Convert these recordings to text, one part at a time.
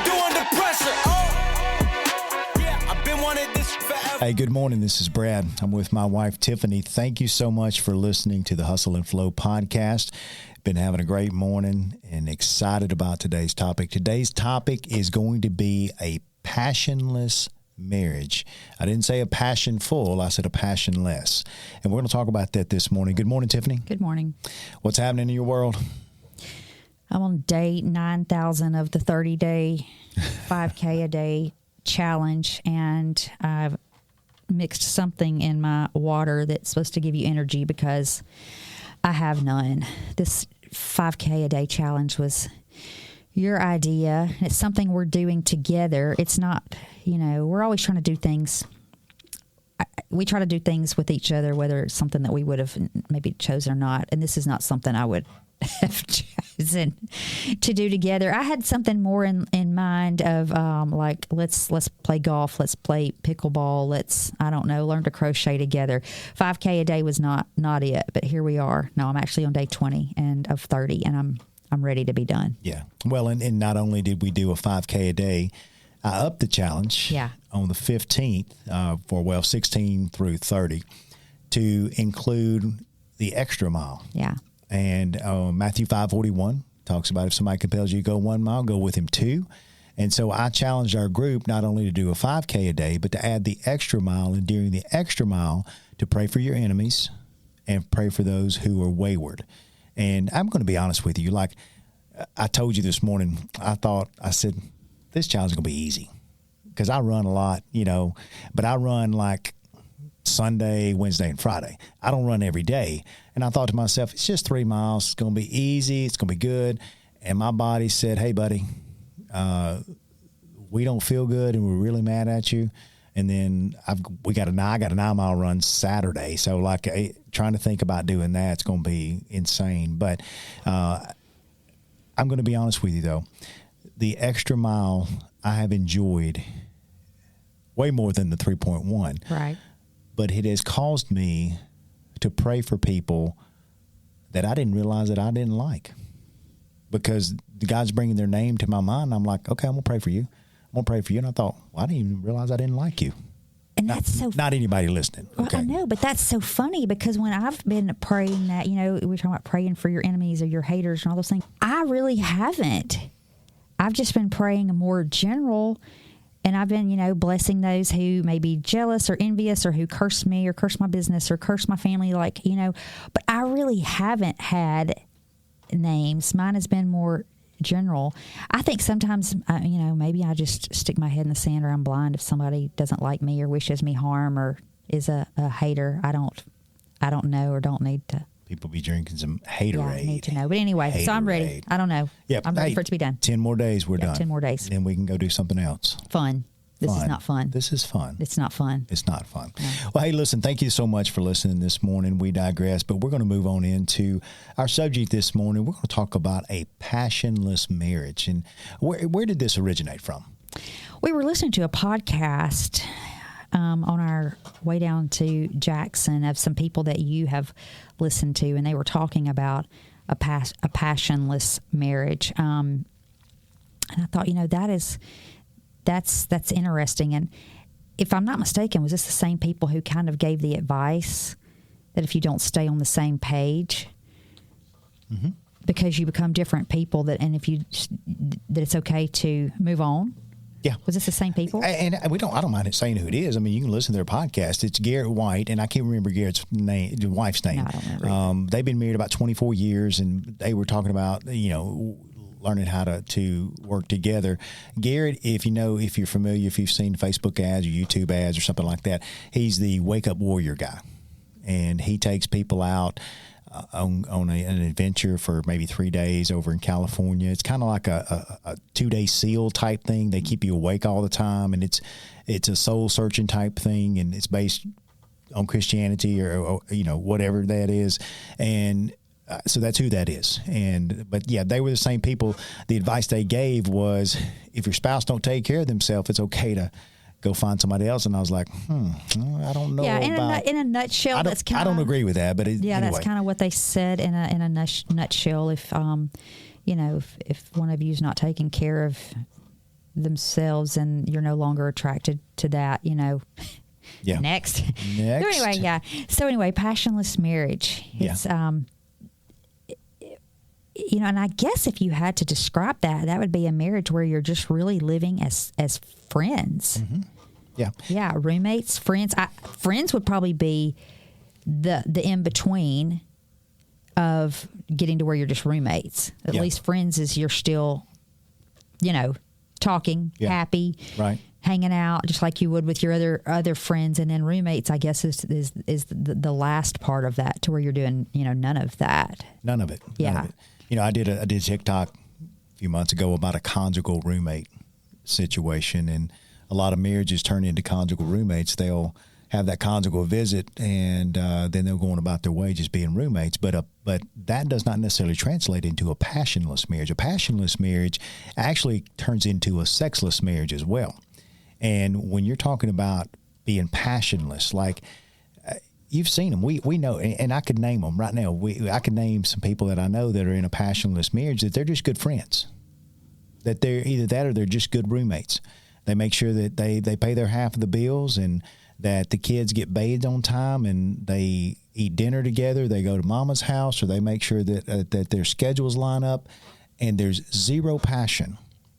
do under pressure. Oh, yeah, I've been wanting this forever. Hey, good morning. This is Brad. I'm with my wife, Tiffany. Thank you so much for listening to the Hustle and Flow podcast. Been having a great morning and excited about today's topic. Today's topic is going to be a passionless marriage. I didn't say a passion full. I said a passionless. And we're going to talk about that this morning. Good morning, Tiffany. Good morning. What's happening in your world? I'm on day 9,000 of the 30-day 5K a day challenge, and I've mixed something in my water that's supposed to give you energy because I have none. This 5K a day challenge was your idea. It's something we're doing together. It's not, we're always trying to do things. We try to do things with each other, whether it's something that we would have maybe chosen or not. And this is not something I would have chosen to do together. I had something more in mind of like let's play golf, let's play pickleball, let's learn to crochet together. 5K a day was not it, but here we are. No, I'm actually on day 20 and of 30, and I'm ready to be done. Yeah. Well, and not only did we do a 5K a day, I upped the challenge on the 15th for 16 through 30 to include the extra mile. Yeah. And Matthew 5:41 talks about if somebody compels you to go 1 mile, go with him 2. And so I challenged our group not only to do a 5K a day, but to add the extra mile, and during the extra mile to pray for your enemies and pray for those who are wayward. And I'm going to be honest with you. Like I told you this morning, I said, this challenge is going to be easy because I run a lot, but I run like Sunday, Wednesday, and Friday. I don't run every day. And I thought to myself, it's just 3 miles. It's going to be easy. It's going to be good. And my body said, hey, buddy, we don't feel good and we're really mad at you. And then I got a 9-mile run Saturday. So trying to think about doing that, it's going to be insane. But I'm going to be honest with you, though. The extra mile I have enjoyed way more than the 3.1. Right. But it has caused me to pray for people that I didn't realize that I didn't like. Because God's bringing their name to my mind. I'm like, okay, I'm going to pray for you. I'm going to pray for you. And I thought, well, I didn't even realize I didn't like you. And that's not anybody listening. Well, okay. I know, but that's so funny because when I've been praying that, we're talking about praying for your enemies or your haters and all those things, I really haven't. I've just been praying more general, and I've been, blessing those who may be jealous or envious or who curse me or curse my business or curse my family, but I really haven't had names. Mine has been more general. I think sometimes, maybe I just stick my head in the sand or I'm blind if somebody doesn't like me or wishes me harm or is a hater. I don't know or don't need to. People be drinking some haterade. Yeah, I need to know. But anyway, Haterade. So I'm ready. I don't know. Yep. I'm ready for it to be done. 10 more days, we're done. 10 more days. And then we can go do something else. Fun. This is not fun. This is fun. It's not fun. It's not fun. No. Well, hey, listen, thank you so much for listening this morning. We digress, but we're going to move on into our subject this morning. We're going to talk about a passionless marriage. And where did this originate from? We were listening to a podcast on our way down to Jackson of some people that you have listened to, and they were talking about a passionless marriage. And I thought, that's interesting. And if I'm not mistaken, was this the same people who kind of gave the advice that if you don't stay on the same page, because you become different people, that it's okay to move on? Yeah. Was this the same people? And I don't mind saying who it is. I mean, you can listen to their podcast. It's Garrett White, and I can't remember Garrett's name, the wife's name. No, I don't remember. They've been married about 24 years, and they were talking about, learning how to work together. Garrett, if you're familiar, if you've seen Facebook ads or YouTube ads or something like that, he's the Wake Up Warrior guy. And he takes people out on an adventure for maybe 3 days over in California. It's kind of like a 2-day SEAL type thing. They keep you awake all the time, and it's a soul searching type thing, and it's based on Christianity or whatever that is. And so that's who that is. But yeah, they were the same people. The advice they gave was, if your spouse don't take care of themselves, it's okay to go find somebody else. And I was like, I don't know. Yeah, in a nutshell, I don't agree with that. But anyway. That's kind of what they said in a nutshell. If if one of you is not taking care of themselves and you're no longer attracted to that, Yeah. Next. Next. So anyway, yeah. So anyway, passionless marriage. It's, and I guess if you had to describe that would be a marriage where you're just really living as friends. Mm-hmm. Yeah. Yeah. Roommates, friends. Friends would probably be the in between of getting to where you're just roommates. At least friends is you're still, talking, happy, right, hanging out just like you would with your other friends. And then roommates, I guess, is the last part of that, to where you're doing none of that. None of it. Yeah. None of it. I did a TikTok a few months ago about a conjugal roommate situation, and a lot of marriages turn into conjugal roommates. They'll have that conjugal visit, and then they're going about their way just being roommates. But that does not necessarily translate into a passionless marriage. A passionless marriage actually turns into a sexless marriage as well. And when you're talking about being passionless, like you've seen them, we know, and I could name them right now. I could name some people that I know that are in a passionless marriage that they're just good friends. That they're either that or they're just good roommates. They make sure that they pay their half of the bills, and that the kids get bathed on time, and they eat dinner together. They go to mama's house, or they make sure that their schedules line up, and there's zero passion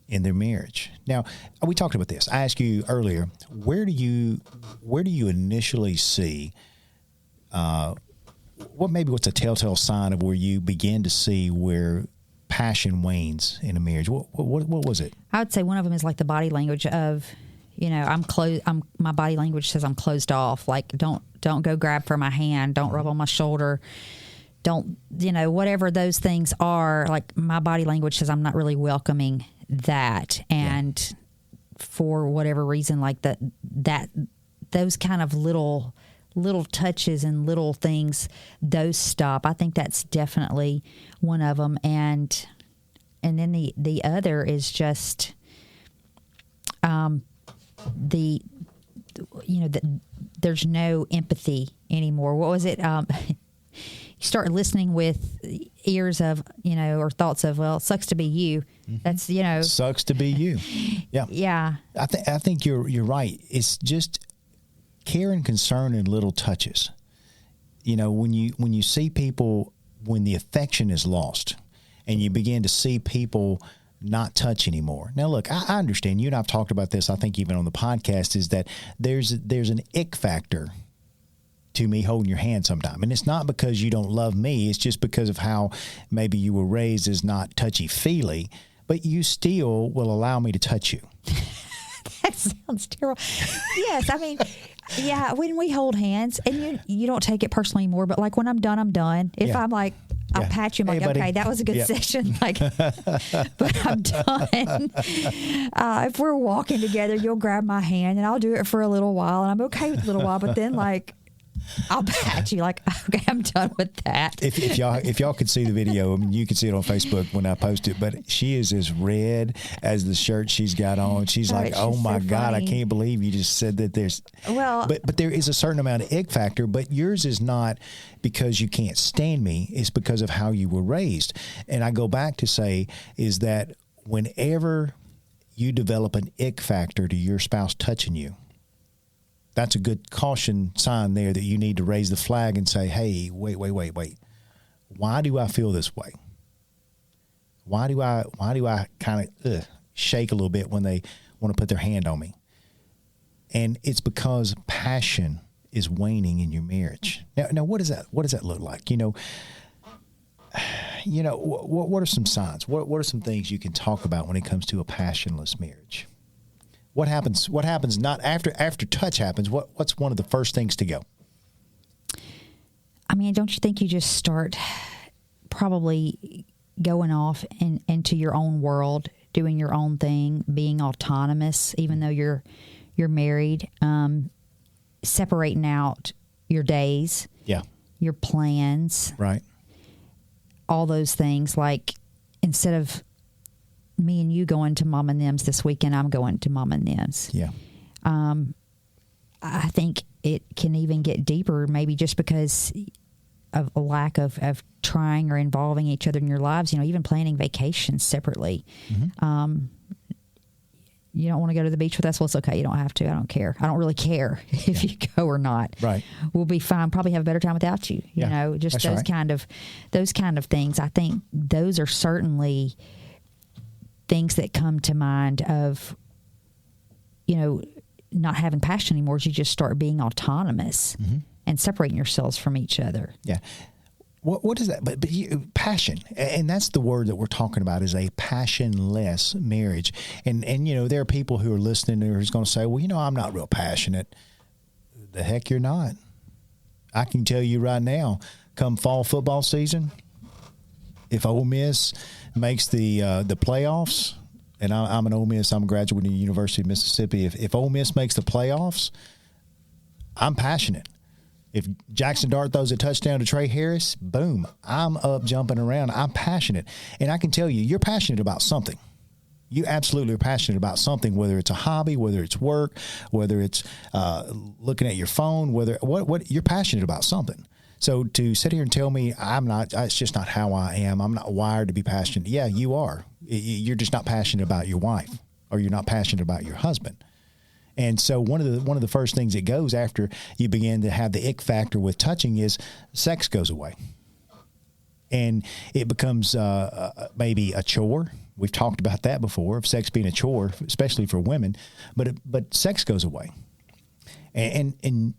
in their marriage. Now, we talked about this. I asked you earlier, where do you initially see what's a telltale sign of where you begin to see where passion wanes in a marriage? What was it? I would say one of them is like the body language of, I'm closed. My body language says I'm closed off. Like, don't go grab for my hand. Don't rub on my shoulder. Don't, whatever those things are. Like, my body language says I'm not really welcoming that. And for whatever reason, like that those kind of little touches and little things, those stop. I think that's definitely one of them. And then the other is just, there's no empathy anymore. What was it? You start listening with ears of, or thoughts of, well, it sucks to be you. Mm-hmm. That's, sucks to be you. Yeah. Yeah. I think you're right. It's just care and concern in little touches. When you see people, when the affection is lost, and you begin to see people not touch anymore. Now, look, I understand. You and I've talked about this, I think, even on the podcast, is that there's an ick factor to me holding your hand sometime. And it's not because you don't love me. It's just because of how maybe you were raised as not touchy-feely, but you still will allow me to touch you. That sounds terrible. Yes, I mean, yeah, when we hold hands, and you don't take it personally anymore, but like when I'm done, I'm done. If I'm like, I'll pat you, I'm like, okay, that was a good session. Like, but I'm done. If we're walking together, you'll grab my hand, and I'll do it for a little while, and I'm okay with a little while, but then like, I'll pat you like, okay, I'm done with that. If y'all could see the video, I mean, you can see it on Facebook when I post it, but she is as red as the shirt she's got on. She's like, oh my God, I can't believe you just said that there's, but there is a certain amount of ick factor, but yours is not because you can't stand me. It's because of how you were raised. And I go back to say is that whenever you develop an ick factor to your spouse touching you, that's a good caution sign there that you need to raise the flag and say, hey, wait. Why do I feel this way? Why do I kind of shake a little bit when they want to put their hand on me? And it's because passion is waning in your marriage. Now what does that look like? What are some signs? What are some things you can talk about when it comes to a passionless marriage? What happens not after touch happens? What's one of the first things to go? I mean, don't you think you just start probably going off into your own world, doing your own thing, being autonomous, even though you're married, separating out your days, your plans, right? All those things. Like, instead of me and you going to Mom and Them's this weekend, I'm going to Mom and Them's. Yeah. I think it can even get deeper, maybe just because of a lack of trying or involving each other in your lives, even planning vacations separately. Mm-hmm. you don't want to go to the beach with us? Well, it's okay. You don't have to. I don't care. I don't really care if you go or not. Right. We'll be fine. Probably have a better time without you. You know, just that's those right. those kind of things. I think those are certainly things that come to mind of, you know, not having passion anymore. Is you just start being autonomous and separating yourselves from each other. Yeah. What is that? But passion, and that's the word that we're talking about, is a passionless marriage. And you know, there are people who are listening who's going to say, well, you know, I'm not real passionate. The heck you're not. I can tell you right now, come fall football season, if Ole Miss makes the playoffs, and I'm an Ole Miss, I'm a graduate of the University of Mississippi. If Ole Miss makes the playoffs, I'm passionate. If Jackson Dart throws a touchdown to Trey Harris, boom, I'm up jumping around. I'm passionate. And I can tell you, you're passionate about something. You absolutely are passionate about something, whether it's a hobby, whether it's work, whether it's looking at your phone, what you're passionate about something. So to sit here and tell me I'm not, it's just not how I am. I'm not wired to be passionate. Yeah, you are. You're just not passionate about your wife, or you're not passionate about your husband. And so one of the first things that goes after you begin to have the ick factor with touching is sex goes away. And it becomes maybe a chore. We've talked about that before, of sex being a chore, especially for women. But sex goes away. And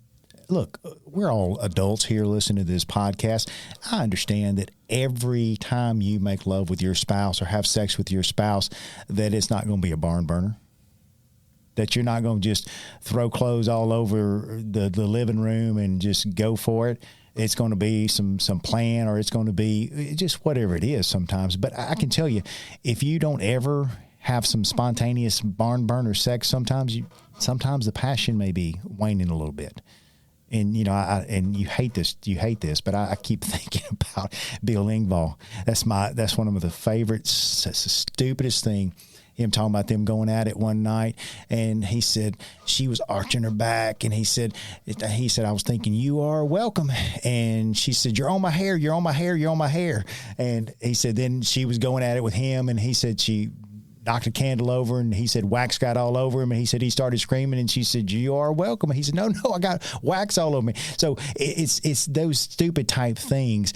look, we're all adults here listening to this podcast. I understand that every time you make love with your spouse or have sex with your spouse, that it's not going to be a barn burner. That you're not going to just throw clothes all over the living room and just go for it. It's going to be some plan, or it's going to be just whatever it is sometimes. But I can tell you, if you don't ever have some spontaneous barn burner sex, sometimes the passion may be waning a little bit. And, you know, and you hate this, but I keep thinking about Bill Engvall. That's one of the favorites. That's the stupidest thing. Him talking about them going at it one night, and he said she was arching her back, and he said I was thinking, you are welcome, and she said, you're on my hair, you're on my hair, you're on my hair, and he said then she was going at it with him, and he said she knocked a candle over, and he said wax got all over him, and he said he started screaming, and she said, you are welcome, and he said, no, I got wax all over me. So it's those stupid type things.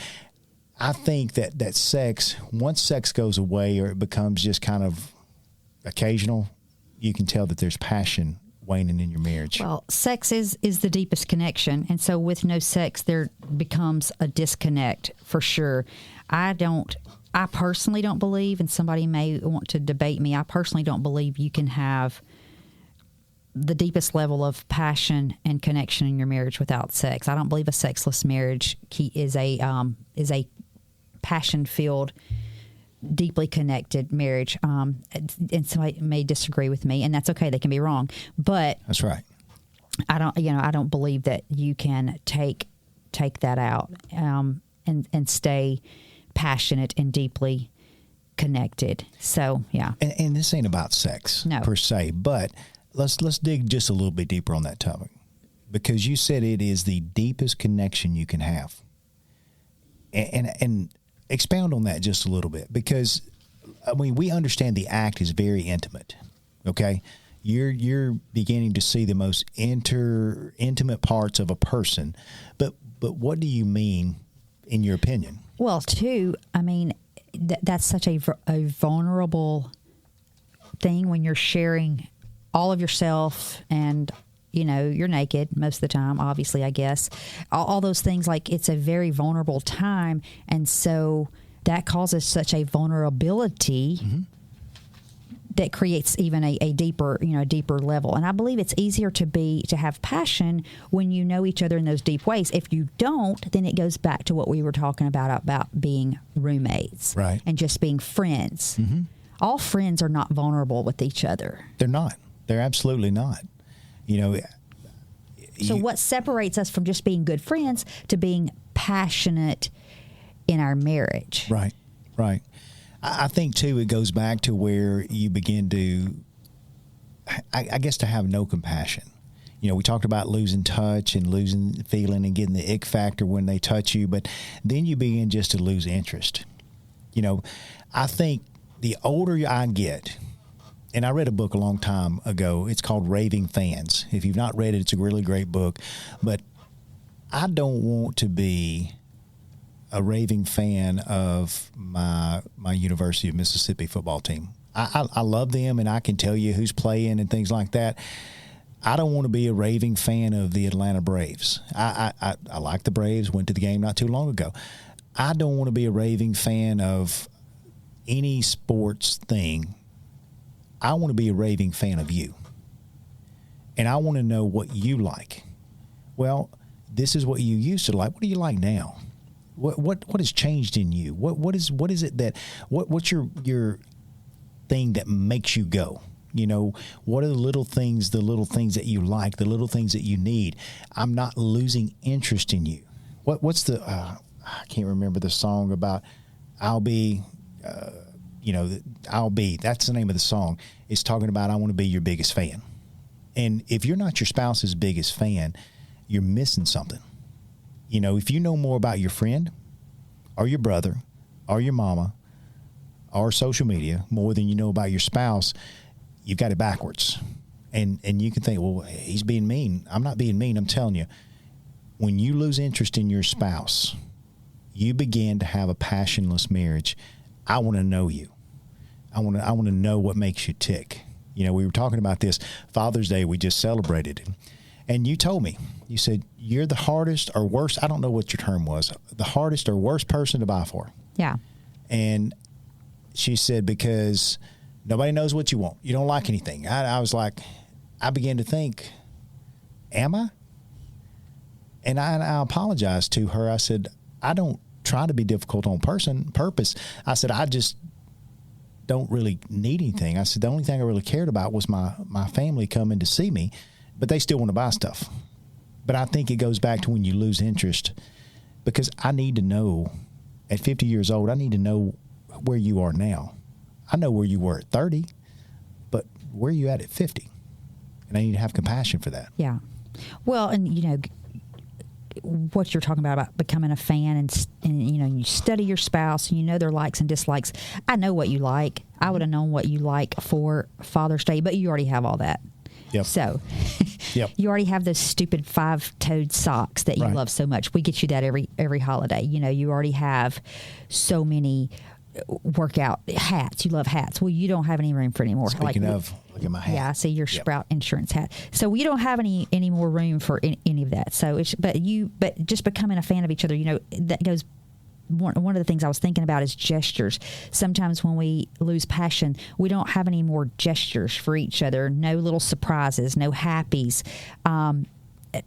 I think that sex, once sex goes away, or it becomes just kind of occasional, you can tell that there's passion waning in your marriage. Well, sex is the deepest connection, and so with no sex, there becomes a disconnect for sure. I personally don't believe, and somebody may want to debate me, I personally don't believe you can have the deepest level of passion and connection in your marriage without sex. I don't believe a sexless marriage is a passion-filled, deeply connected marriage. And somebody may disagree with me, and that's okay. They can be wrong, but that's right. I don't believe that you can take that out and stay passionate and deeply connected. So yeah. And this ain't about sex per se, but let's dig just a little bit deeper on that topic, because you said it is the deepest connection you can have. And expound on that just a little bit, because I mean, we understand the act is very intimate. Okay. You're beginning to see the most intimate parts of a person, but what do you mean in your opinion? Well, too, I mean, that's such a vulnerable thing when you're sharing all of yourself, and you know, you're naked most of the time, obviously, I guess. All those things, like, it's a very vulnerable time. And so that causes such a vulnerability that creates even a deeper level. And I believe it's easier to have passion when you know each other in those deep ways. If you don't, then it goes back to what we were talking about being roommates. Right. And just being friends. Mm-hmm. All friends are not vulnerable with each other. They're not. They're absolutely not. You know, so what separates us from just being good friends to being passionate in our marriage? Right, right. I think, too, it goes back to where you begin to, I guess, to have no compassion. You know, we talked about losing touch and losing feeling and getting the ick factor when they touch you, but then you begin just to lose interest. You know, I think the older I get, and I read a book a long time ago. It's called Raving Fans. If you've not read it, it's a really great book. But I don't want to be a raving fan of my University of Mississippi football team. I love them, and I can tell you who's playing and things like that. I don't want to be a raving fan of the Atlanta Braves. I like the Braves, went to the game not too long ago. I don't want to be a raving fan of any sports thing. I want to be a raving fan of you. And I want to know what you like. Well, this is what you used to like. What do you like now? What has changed in you? What is it that what's your thing that makes you go? You know, what are the little things that you like, the little things that you need? I'm not losing interest in you. What's the I can't remember the song about I'll be I'll be. That's the name of the song. It's talking about I want to be your biggest fan. And if you're not your spouse's biggest fan, you're missing something. You know, if you know more about your friend or your brother or your mama or social media more than you know about your spouse, you've got it backwards. And you can think, well, he's being mean. I'm not being mean. I'm telling you, when you lose interest in your spouse, you begin to have a passionless marriage. I want to know you. I want to know what makes you tick. You know, we were talking about this Father's Day we just celebrated. And you told me, you said, you're the hardest or worst, I don't know what your term was, the hardest or worst person to buy for. Yeah. And she said, because nobody knows what you want. You don't like anything. I was like, I began to think, am I? And I apologized to her. I said, I don't try to be difficult on purpose. I said, I just don't really need anything. I said, the only thing I really cared about was my family coming to see me, but they still want to buy stuff. But I think it goes back to when you lose interest, because I need to know at 50 years old, I need to know where you are now. I know where you were at 30, but where are you at 50? And I need to have compassion for that. Yeah. Well, and you know, what you're talking about becoming a fan and you know, you study your spouse and you know their likes and dislikes. I know what you like. I would have known what you like for Father's Day, but you already have all that. Yep. So yep. You already have those stupid 5-toed socks that you Right. love so much. We get you that every holiday. You know, you already have so many workout hats. You love hats. Well, you don't have any room for any more. Speaking of, look at my hat. Yeah, I see your Yep. Sprout insurance hat. So we don't have any more room for any of that. So but just becoming a fan of each other, you know, that goes. One of the things I was thinking about is gestures. Sometimes when we lose passion, we don't have any more gestures for each other. No little surprises, no happies.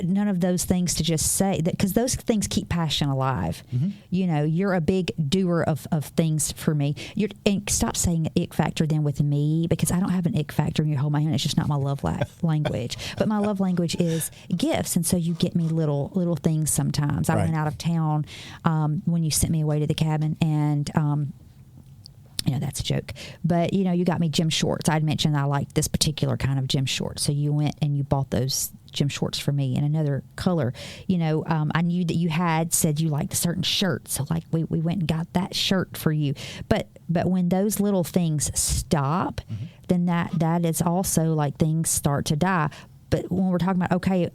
None of those things to just say that, because those things keep passion alive. Mm-hmm. You know, you're a big doer of things for me. And stop saying ick factor then with me, because I don't have an ick factor and you hold my hand. It's just not my love language. But my love language is gifts. And so you get me little things sometimes. I Right. went out of town when you sent me away to the cabin, and you know, that's a joke. But, you know, you got me gym shorts. I'd mentioned I liked this particular kind of gym shorts. So you went and you bought those gym shorts for me in another color. You know, I knew that you had said you liked a certain shirt. So, like, we went and got that shirt for you. But when those little things stop, mm-hmm. then that is also like things start to die. But when we're talking about, okay,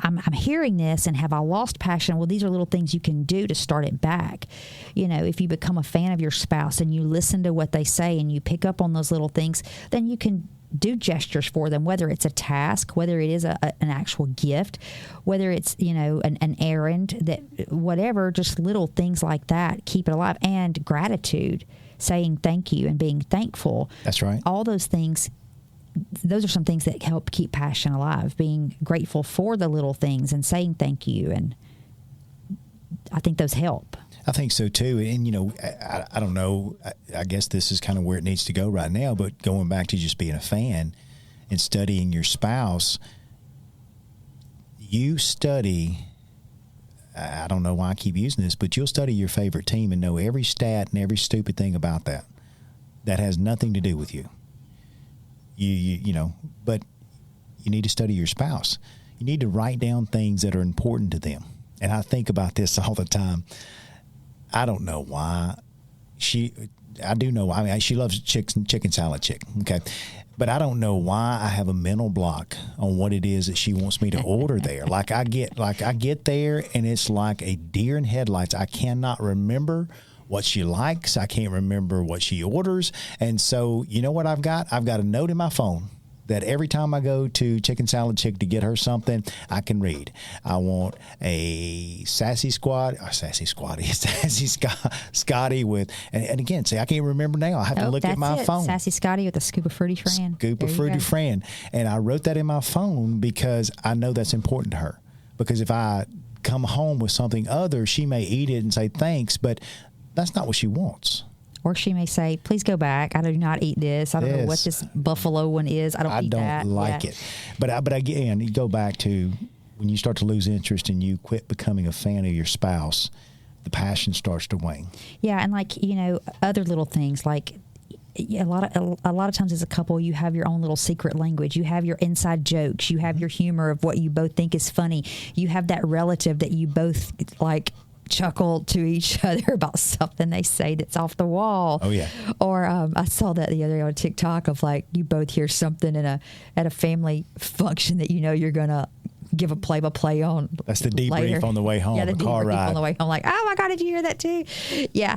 I'm hearing this, and have I lost passion? Well, these are little things you can do to start it back. You know, if you become a fan of your spouse and you listen to what they say and you pick up on those little things, then you can do gestures for them, whether it's a task, whether it is an actual gift, whether it's, you know, an errand, that whatever, just little things like that keep it alive. And gratitude, saying thank you and being thankful. That's right. All those things. Those are some things that help keep passion alive, being grateful for the little things and saying thank you. And I think those help. I think so too. And, you know, I don't know, I guess this is kind of where it needs to go right now, but going back to just being a fan and studying your spouse, you study, I don't know why I keep using this, but you'll study your favorite team and know every stat and every stupid thing about that. That has nothing to do with you. You know, but you need to study your spouse. You need to write down things that are important to them. And I think about this all the time. I don't know why. I do know. I mean, she loves chicken salad chick. Okay. But I don't know why I have a mental block on what it is that she wants me to order there. I get there and it's like a deer in headlights. I cannot remember what she likes. I can't remember what she orders. And so, you know what I've got? I've got a note in my phone that every time I go to Chicken Salad Chick to get her something, I can read. I want a sassy Scotty with, and again, see, I can't remember now. I have to look at my phone. Sassy Scotty with a scoop of Fruity Fran. Scoop of Fruity Fran. And I wrote that in my phone because I know that's important to her. Because if I come home with something other, she may eat it and say thanks, but that's not what she wants. Or she may say, please go back. I do not eat this. I don't know what this buffalo one is. I don't eat that. I don't like it. But again, you go back to when you start to lose interest and you quit becoming a fan of your spouse, the passion starts to wane. Yeah, and other little things like a lot of times as a couple, you have your own little secret language. You have your inside jokes. You have your humor of what you both think is funny. You have that relative that you both chuckle to each other about something they say that's off the wall. Oh yeah. Or I saw that the other day on TikTok of you both hear something at a family function that you're gonna give a play-by-play on. That's the debrief later. On the way home. Yeah, the car debrief ride on the way home. Like, oh my God, did you hear that too? Yeah.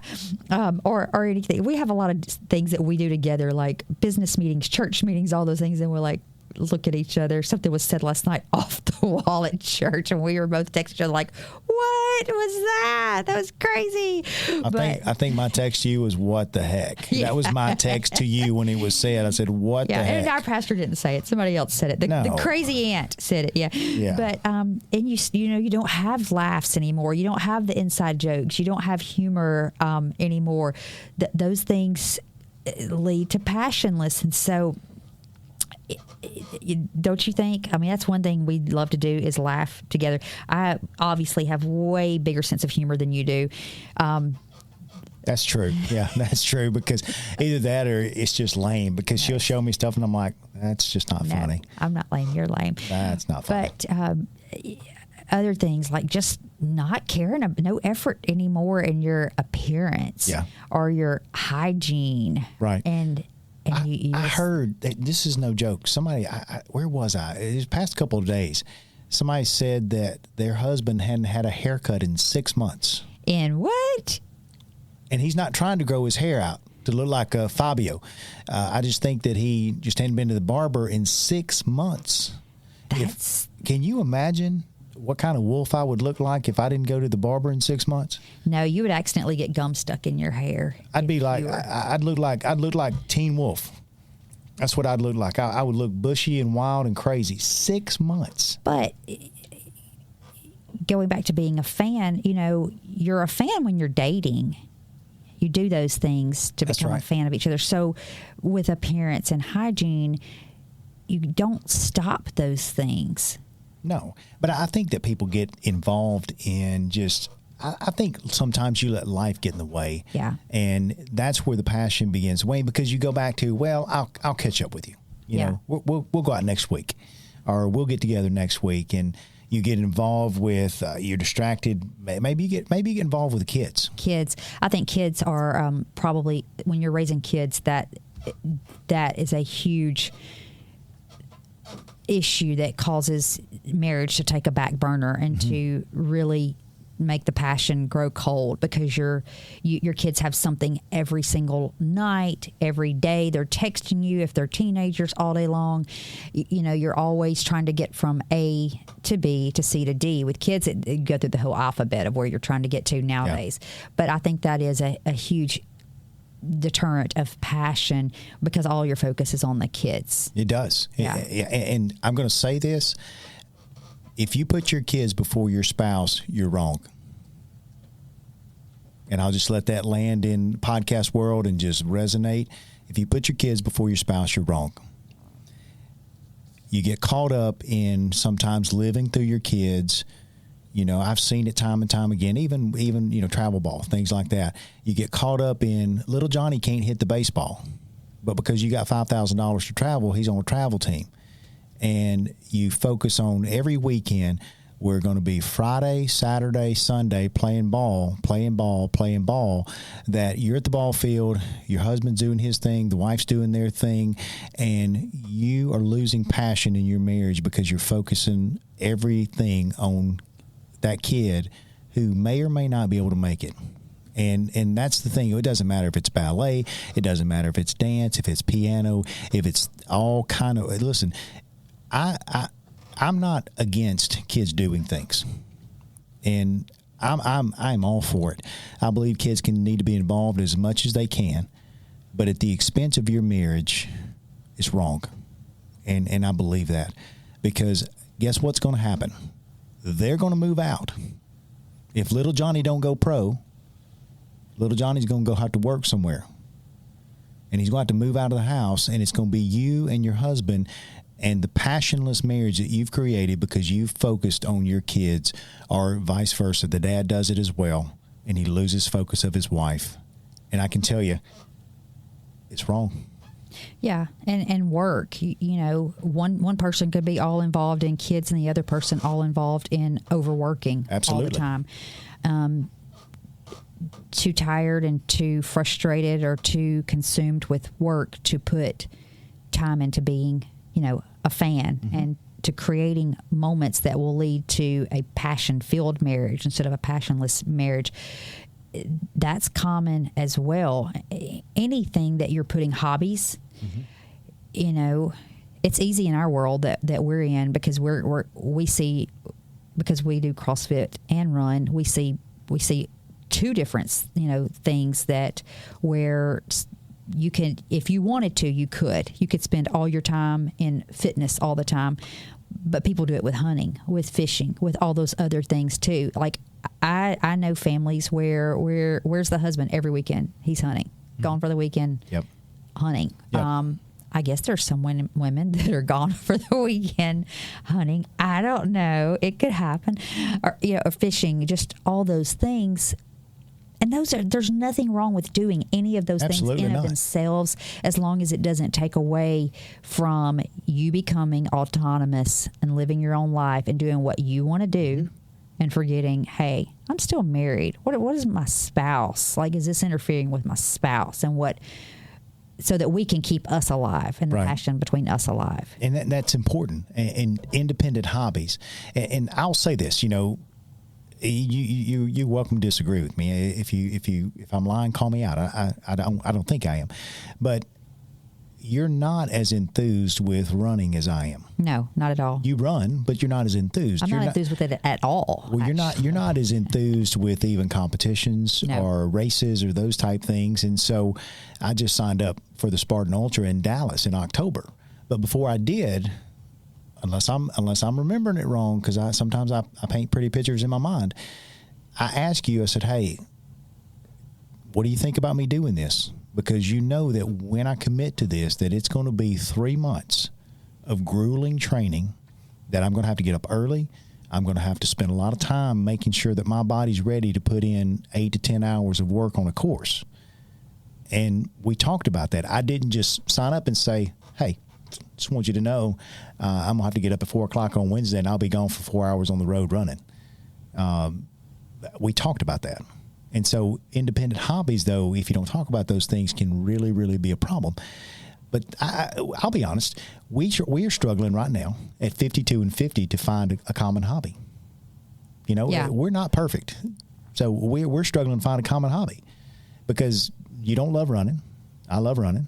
Or anything. We have a lot of things that we do together, like business meetings, church meetings, all those things, and we're like, look at each other. Something was said last night off the wall at church, and we were both texting each other like, what was that? That was crazy. I think my text to you was, what the heck? Yeah. That was my text to you when it was said. I said, what the heck? And our pastor didn't say it. Somebody else said it. The crazy aunt said it. Yeah. But, and you don't have laughs anymore. You don't have the inside jokes. You don't have humor anymore. Those things lead to passionless. And so, don't you think? I mean, that's one thing we love to do is laugh together. I obviously have way bigger sense of humor than you do. That's true. Yeah, that's true, because either that or it's just lame, because she'll show me stuff and I'm like, that's just not funny. I'm not lame. You're lame. That's not funny. But other things like just not caring, no effort anymore in your appearance or your hygiene. Right. And I heard that, this is no joke. Somebody, where was I? It was past couple of days. Somebody said that their husband hadn't had a haircut in 6 months. In what? And he's not trying to grow his hair out to look like Fabio. I just think that he just hadn't been to the barber in 6 months. Can you imagine what kind of wolf I would look like if I didn't go to the barber in 6 months? No, you would accidentally get gum stuck in your hair. I'd be like, I'd look like Teen Wolf. That's what I'd look like. I would look bushy and wild and crazy. 6 months. But going back to being a fan, you're a fan when you're dating. You do those things to become a fan of each other. So with appearance and hygiene, you don't stop those things. No, but I think that people get involved in just, I think sometimes you let life get in the way. Yeah. And that's where the passion begins to wane, because you go back to, well, I'll catch up with you. You know, we'll go out next week, or we'll get together next week. And you get involved with, you're distracted. Maybe you get involved with the kids. Kids. I think kids are probably, when you're raising kids, that is a huge issue that causes marriage to take a back burner and to really make the passion grow cold, because your kids have something every single night, every day. They're texting you if they're teenagers all day long. You're always trying to get from A to B to C to D. With kids, it go through the whole alphabet of where you're trying to get to nowadays. Yeah. But I think that is a huge deterrent of passion, because all your focus is on the kids. It does. Yeah. And I'm going to say this. If you put your kids before your spouse, you're wrong. And I'll just let that land in podcast world and just resonate. If you put your kids before your spouse, you're wrong. You get caught up in sometimes living through your kids. I've seen it time and time again, even travel ball, things like that. You get caught up in little Johnny can't hit the baseball, but because you got $5,000 to travel, he's on a travel team. And you focus on every weekend, We're going to be Friday, Saturday, Sunday playing ball, that you're at the ball field, your husband's doing his thing, the wife's doing their thing, and you are losing passion in your marriage because you're focusing everything on that kid who may or may not be able to make it. And that's the thing. It doesn't matter if it's ballet. It doesn't matter if it's dance, if it's piano, if it's all kind of. Listen, I'm not against kids doing things, and I'm all for it. I believe kids need to be involved as much as they can, but at the expense of your marriage, it's wrong. And I believe that, because guess what's going to happen? They're going to move out. If little Johnny don't go pro, little Johnny's going to have to work somewhere. And he's going to have to move out of the house, and it's going to be you and your husband and the passionless marriage that you've created because you've focused on your kids, or vice versa. The dad does it as well, and he loses focus of his wife. And I can tell you, it's wrong. Yeah, and work. You know, one person could be all involved in kids, and the other person all involved in overworking. Absolutely. All the time. Too tired and too frustrated or too consumed with work to put time into being, you know, a fan and to creating moments that will lead to a passion-filled marriage instead of a passionless marriage. That's common as well. Anything that you're putting hobbies, you know, it's easy in our world that we're in because we see, because we do CrossFit and run, we see two different, you know, things that where you can, if you wanted to, you could spend all your time in fitness all the time, but people do it with hunting, with fishing, with all those other things too. Like I know families where's the husband every weekend? He's hunting, gone for the weekend, hunting. Yep. I guess there's some women that are gone for the weekend hunting. I don't know. It could happen. Or, you know, or fishing, just all those things. And there's nothing wrong with doing any of those Absolutely things in and not. of themselves, as long as it doesn't take away from you becoming autonomous and living your own life and doing what you want to do and forgetting, hey, I'm still married. What is my spouse? Like, is this interfering with my spouse? And so that we can keep us alive and the passion between us alive. And that's important. And independent hobbies. And I'll say this, you know, you're welcome to disagree with me. If I'm lying, call me out. I don't think I am, but you're not as enthused with running as I am. No, not at all. You run, but you're not as enthused. I'm not enthused with it at all. Well, you're not as enthused with even competitions or races or those type things. And so I just signed up for the Spartan Ultra in Dallas in October. But before I did, unless I'm remembering it wrong, because sometimes I paint pretty pictures in my mind, I asked you, I said, hey, what do you think about me doing this? Because you know that when I commit to this, that it's going to be 3 months of grueling training, that I'm going to have to get up early. I'm going to have to spend a lot of time making sure that my body's ready to put in 8 to 10 hours of work on a course. And we talked about that. I didn't just sign up and say, hey, just want you to know I'm going to have to get up at 4 o'clock on Wednesday and I'll be gone for 4 hours on the road running. We talked about that. And so independent hobbies, though, if you don't talk about those things, can really, really be a problem. But I'll be honest, we are struggling right now at 52 and 50 to find a common hobby. You know, we're not perfect. So we're struggling to find a common hobby because you don't love running. I love running.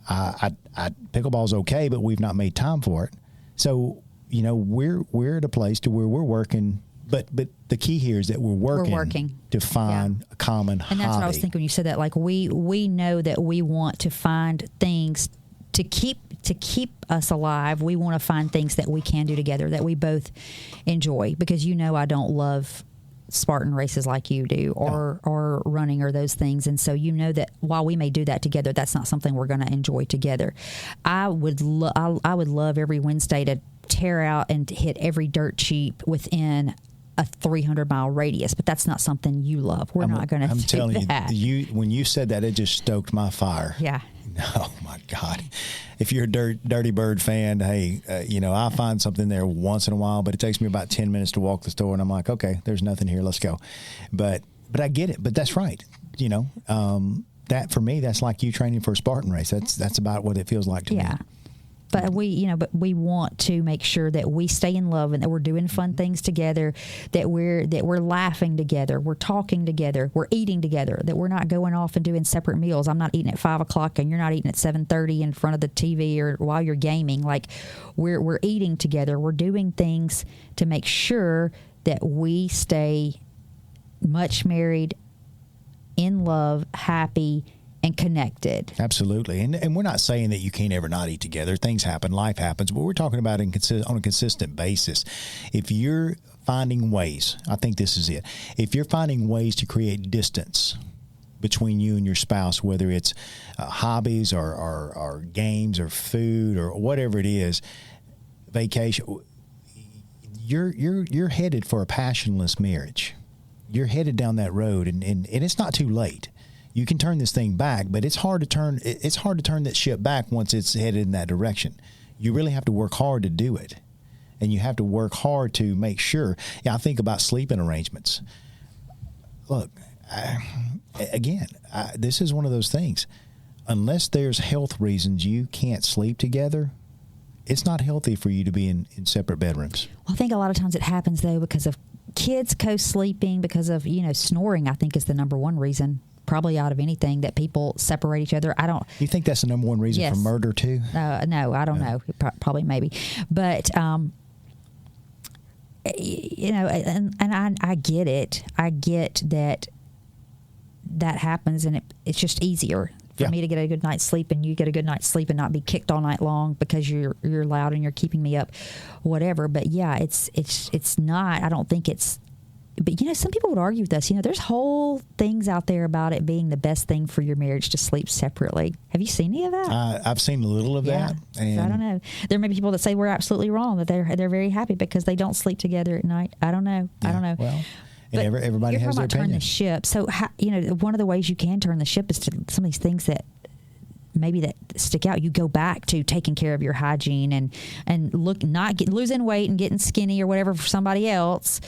Pickleball's okay, but we've not made time for it. So, you know, we're at a place to where we're working. But the key here is that we're working to find a common hobby. And that's what I was thinking when you said that. Like we know that we want to find things to keep us alive. We want to find things that we can do together that we both enjoy. Because you know I don't love Spartan races like you do, or running, or those things. And so you know that while we may do that together, that's not something we're going to enjoy together. I would love every Wednesday to tear out and hit every dirt cheap within a 300-mile radius, but that's not something you love. We're not going to do that. I'm telling you, when you said that, it just stoked my fire. Yeah. Oh my God! If you're a Dirty Bird fan, hey, I find something there once in a while, but it takes me about 10 minutes to walk the store, and I'm like, okay, there's nothing here, let's go. But I get it. But that's right. That for me, that's like you training for a Spartan race. That's about what it feels like to me. Yeah. But we want to make sure that we stay in love and that we're doing fun things together, that we're laughing together, we're talking together, we're eating together, that we're not going off and doing separate meals. I'm not eating at 5:00 and you're not eating at 7:30 in front of the TV or while you're gaming. Like we're eating together. We're doing things to make sure that we stay much married, in love, happy, and connected. Absolutely. And we're not saying that you can't ever not eat together. Things happen, life happens, but we're talking about on a consistent basis. If you're finding ways, I think this is it. If you're finding ways to create distance between you and your spouse, whether it's hobbies or games or food or whatever it is, vacation, you're headed for a passionless marriage. You're headed down that road, and it's not too late. You can turn this thing back, but it's hard to turn that ship back once it's headed in that direction. You really have to work hard to do it, and you have to work hard to make sure. Yeah, I think about sleeping arrangements. Look, this is one of those things. Unless there's health reasons you can't sleep together, it's not healthy for you to be in separate bedrooms. Well, I think a lot of times it happens though because of kids co-sleeping, because of snoring. I think is the number one reason. Probably out of anything that people separate each other. I don't. You think that's the number one reason for murder too? No, I don't know. Probably, maybe, but and I get it. I get that happens, and it's just easier for me to get a good night's sleep, and you get a good night's sleep, and not be kicked all night long because you're loud and you're keeping me up, whatever. But yeah, it's not. I don't think it's. But, some people would argue with us. There's whole things out there about it being the best thing for your marriage to sleep separately. Have you seen any of that? I've seen a little of that. And I don't know. There may be people that say we're absolutely wrong, that they're very happy because they don't sleep together at night. I don't know. Yeah, I don't know. Well, and everybody has their opinion. Turn the ship. So, one of the ways you can turn the ship is to some of these things that maybe that stick out. You go back to taking care of your hygiene and losing weight and getting skinny or whatever for somebody else,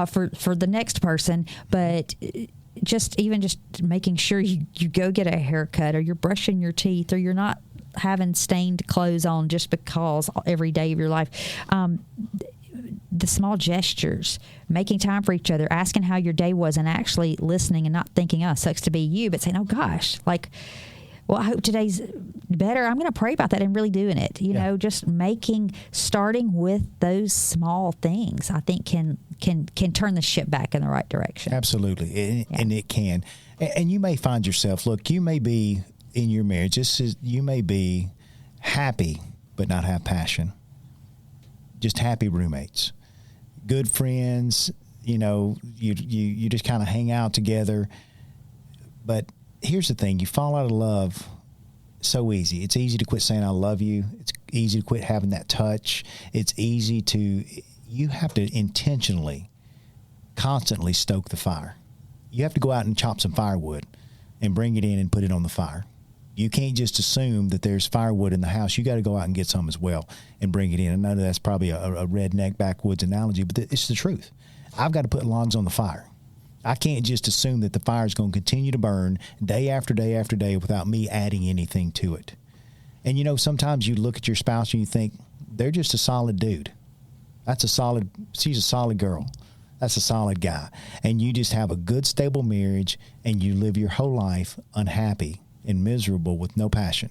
for the next person, but just making sure you go get a haircut, or you're brushing your teeth, or you're not having stained clothes on just because every day of your life. The small gestures, making time for each other, asking how your day was, and actually listening and not thinking, oh, it sucks to be you, but saying, oh gosh, well, I hope today's better. I'm going to pray about that and really doing it. Just starting with those small things, I think can turn the ship back in the right direction. Absolutely, and it can. And you may find yourself, look, you may be in your marriage. You may be happy but not have passion. Just happy roommates, good friends. You just kind of hang out together, but. Here's the thing. You fall out of love so easy. It's easy to quit saying I love you. It's easy to quit having that touch. You have to intentionally, constantly stoke the fire. You have to go out and chop some firewood and bring it in and put it on the fire. You can't just assume that there's firewood in the house. You got to go out and get some as well and bring it in. I know that's probably a redneck backwoods analogy, but it's the truth. I've got to put logs on the fire. I can't just assume that the fire is going to continue to burn day after day after day without me adding anything to it. And, sometimes you look at your spouse and you think, they're just a solid dude. She's a solid girl. That's a solid guy. And you just have a good, stable marriage, and you live your whole life unhappy and miserable with no passion.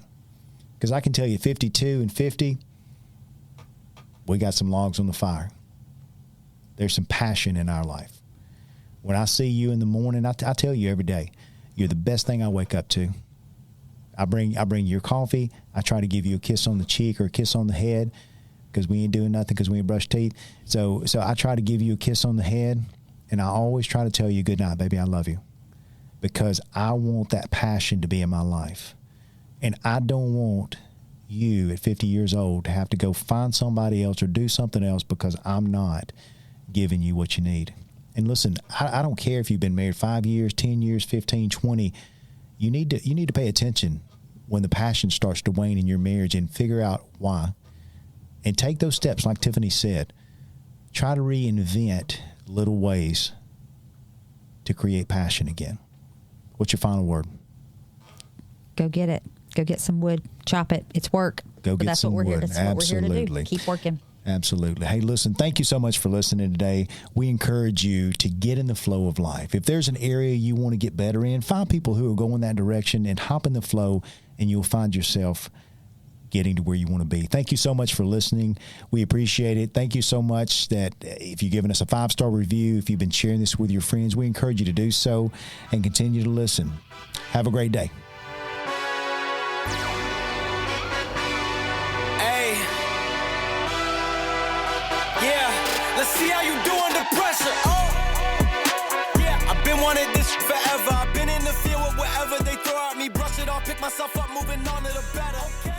Because I can tell you, 52 and 50, we got some logs on the fire. There's some passion in our life. When I see you in the morning, I tell you every day, you're the best thing I wake up to. I bring your coffee. I try to give you a kiss on the cheek or a kiss on the head because we ain't doing nothing because we ain't brushed teeth. So I try to give you a kiss on the head, and I always try to tell you, good night, baby, I love you, because I want that passion to be in my life. And I don't want you at 50 years old to have to go find somebody else or do something else because I'm not giving you what you need. And listen, I don't care if you've been married 5 years, 10 years, 15, 20. You need to pay attention when the passion starts to wane in your marriage, and figure out why. And take those steps, like Tiffany said. Try to reinvent little ways to create passion again. What's your final word? Go get it. Go get some wood. Chop it. It's work. Go get some wood. That's what we're here to do. Absolutely. Keep working. Absolutely. Hey, listen, thank you so much for listening today. We encourage you to get in the flow of life. If there's an area you want to get better in, find people who are going that direction and hop in the flow, and you'll find yourself getting to where you want to be. Thank you so much for listening. We appreciate it. Thank you so much that if you've given us a 5-star review, if you've been sharing this with your friends, we encourage you to do so and continue to listen. Have a great day. Let's see how you do under pressure. Oh, yeah, I've been wanting this forever. I've been in the field with whatever they throw at me. Brush it off, pick myself up, moving on to the better. Okay.